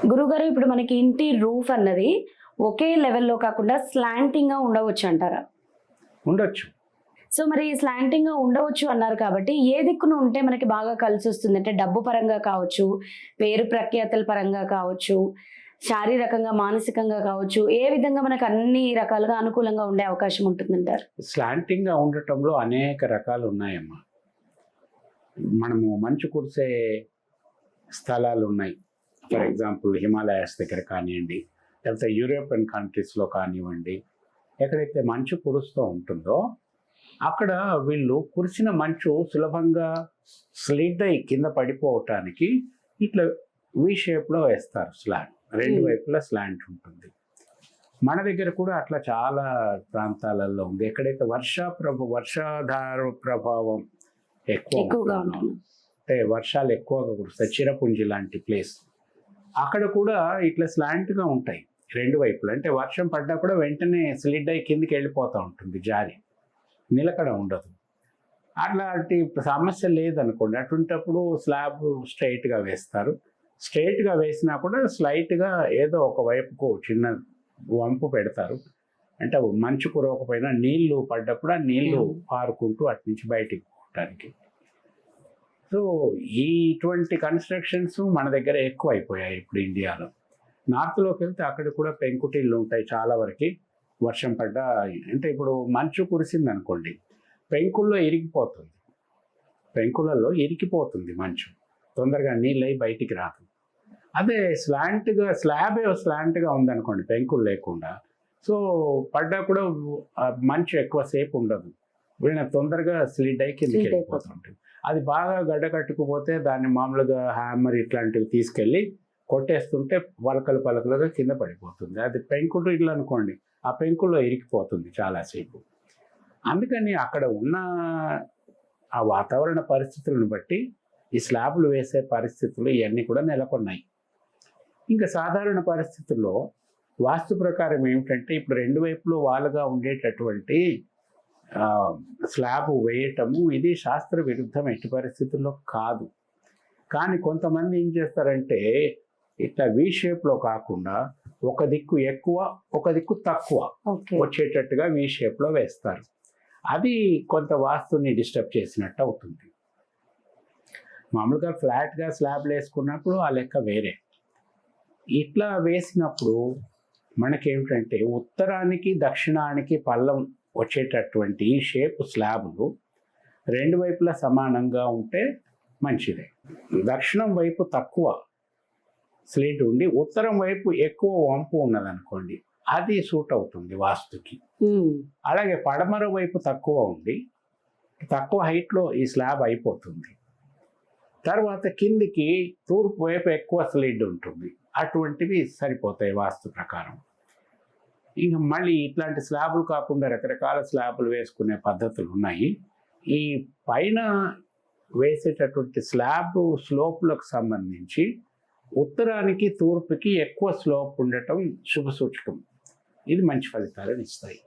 గురుగారు ఇప్పుడు మనకి ఇంటి రూఫ్ అన్నది ఒకే లెవెల్‌లో కాకుండా స్లాంటింగ్‌గా ఉండవచ్చు అంటారా? ఉండొచ్చు. సో, మరి స్లాంటింగ్‌గా ఉండవచ్చు అన్నారు కాబట్టి, ఏ దిక్కున ఉంటే మనకి బాగా కలిసొస్తుంది? అంటే డబ్బు పరంగా కావచ్చు, పేరు ప్రఖ్యాతల పరంగా కావచ్చు, శారీరకంగా, మానసికంగా కావచ్చు, ఏ విధంగా మనకు అన్ని రకాలుగా అనుకూలంగా ఉండే అవకాశం ఉంటుందంటారు? స్లాంటింగ్‌గా ఉండటంలో అనేక రకాలు ఉన్నాయమ్మా. మనము మంచు కురిసే స్థలాలున్నాయి. ఫర్ ఎగ్జాంపుల్ హిమాలయాస్ దగ్గర కానియండి, లేకపోతే యూరోపియన్ కంట్రీస్‌లో కానివ్వండి, ఎక్కడైతే మంచు కురుస్తూ ఉంటుందో, అక్కడ వీళ్ళు కురిసిన మంచు సులభంగా స్లిడ్ అయ్యి కింద పడిపోవటానికి ఇట్లా వి షేప్‌లో వేస్తారు స్లాంట్. రెండు వైపులా స్లాంట్ ఉంటుంది. మన దగ్గర కూడా అట్లా చాలా ప్రాంతాలలో ఉంది. ఎక్కడైతే వర్షాధార ప్రభావం ఎక్కువగా ఉంటుందో, ఉంటుంది. అంటే వర్షాలు ఎక్కువగా కురుస్తాయి, చిరపుంజి లాంటి ప్లేస్, అక్కడ కూడా ఇట్లా స్లాంట్గా ఉంటాయి రెండు వైపులు. అంటే వర్షం పడ్డా కూడా వెంటనే స్లిడ్ అయ్యి కిందికి వెళ్ళిపోతూ ఉంటుంది, జారి నిలకడ ఉండదు. అట్లాంటి సమస్య లేదనుకోండి, అటువంటప్పుడు స్లాబ్ స్ట్రైట్గా వేస్తారు. స్ట్రైట్గా వేసినా కూడా స్లైట్గా ఏదో ఒక వైపుకు చిన్న వంపు పెడతారు. అంటే మంచు కురవకపోయినా నీళ్లు పడ్డప్పుడు ఆ నీళ్లు పారుకుంటూ అటు నుంచి బయటికి పోవటానికి. సో ఇటువంటి కన్స్ట్రక్షన్స్ మన దగ్గర ఎక్కువ అయిపోయాయి ఇప్పుడు ఇండియాలో. నార్త్లోకి వెళ్తే అక్కడ కూడా పెంకుటిళ్ళు ఉంటాయి చాలా వరకు. వర్షం పడ్డా, అంటే ఇప్పుడు మంచు కురిసింది అనుకోండి, పెంకుల్లో ఇరిగిపోతుంది, పెంకులలో ఇరికిపోతుంది మంచు, తొందరగా నీళ్ళు అయి బయటికి రాదు. అదే స్లాబే స్లాంట్గా ఉందనుకోండి, పెంకులు లేకుండా, సో పడ్డా కూడా మంచు ఎక్కువసేపు ఉండదు, వీళ్ళ తొందరగా స్లిడ్ అయి కిందకి వెళ్ళిపోతుంటుంది. అది బాగా గడ్డ కట్టుకుపోతే దాన్ని మామూలుగా హ్యామర్ ఇట్లాంటివి తీసుకెళ్ళి కొట్టేస్తుంటే పలకలుగా కింద పడిపోతుంది. అది పెంకులు ఇట్లా అనుకోండి, ఆ పెంకుల్లో ఇరికిపోతుంది చాలాసేపు. అందుకని అక్కడ ఉన్న ఆ వాతావరణ పరిస్థితులను బట్టి ఈ స్లాబ్లు వేసే పరిస్థితులు ఇవన్నీ కూడా నెలకొన్నాయి. ఇంకా సాధారణ పరిస్థితుల్లో వాస్తు ప్రకారం ఏమిటంటే, ఇప్పుడు రెండు వైపులు వాలుగా ఉండేటటువంటి స్లాబ్ వేయటము ఇది శాస్త్ర విరుద్ధం ఎట్టి పరిస్థితుల్లో కాదు. కానీ కొంతమంది ఏం చేస్తారంటే, ఇట్లా వి షేప్లో కాకుండా ఒక దిక్కు ఎక్కువ ఒక దిక్కు తక్కువ వచ్చేటట్టుగా వి షేప్లో వేస్తారు. అది కొంత వాస్తుని డిస్టర్బ్ చేసినట్టు అవుతుంది. మామూలుగా ఫ్లాట్గా స్లాబ్లు వేసుకున్నప్పుడు ఆ లెక్క వేరే. ఇట్లా వేసినప్పుడు మనకేమిటంటే, ఉత్తరానికి దక్షిణానికి పల్లం వచ్చేటటువంటి ఈ షేప్ స్లాబులు రెండు వైపులా సమానంగా ఉంటే మంచిదే. దక్షిణం వైపు తక్కువ స్లిడ్ ఉండి ఉత్తరం వైపు ఎక్కువ వంపు ఉన్నదనుకోండి, అది సూట్ అవుతుంది వాస్తుకి. అలాగే పడమర వైపు తక్కువ ఉండి తక్కువ హైట్లో ఈ స్లాబ్ అయిపోతుంది. తర్వాత కిందికి తూర్పు వైపు ఎక్కువ స్లిడ్ ఉంటుంది, అటువంటివి సరిపోతాయి వాస్తు ప్రకారం. ఇంకా మళ్ళీ ఇట్లాంటి స్లాబులు కాకుండా రకరకాల స్లాబులు వేసుకునే పద్ధతులు ఉన్నాయి. ఈ పైన వేసేటటువంటి స్లాబ్ స్లోపులకు సంబంధించి ఉత్తరానికి తూర్పుకి ఎక్కువ స్లోప్ ఉండటం శుభ సూచకం. ఇది మంచి ఫలితాలను ఇస్తాయి.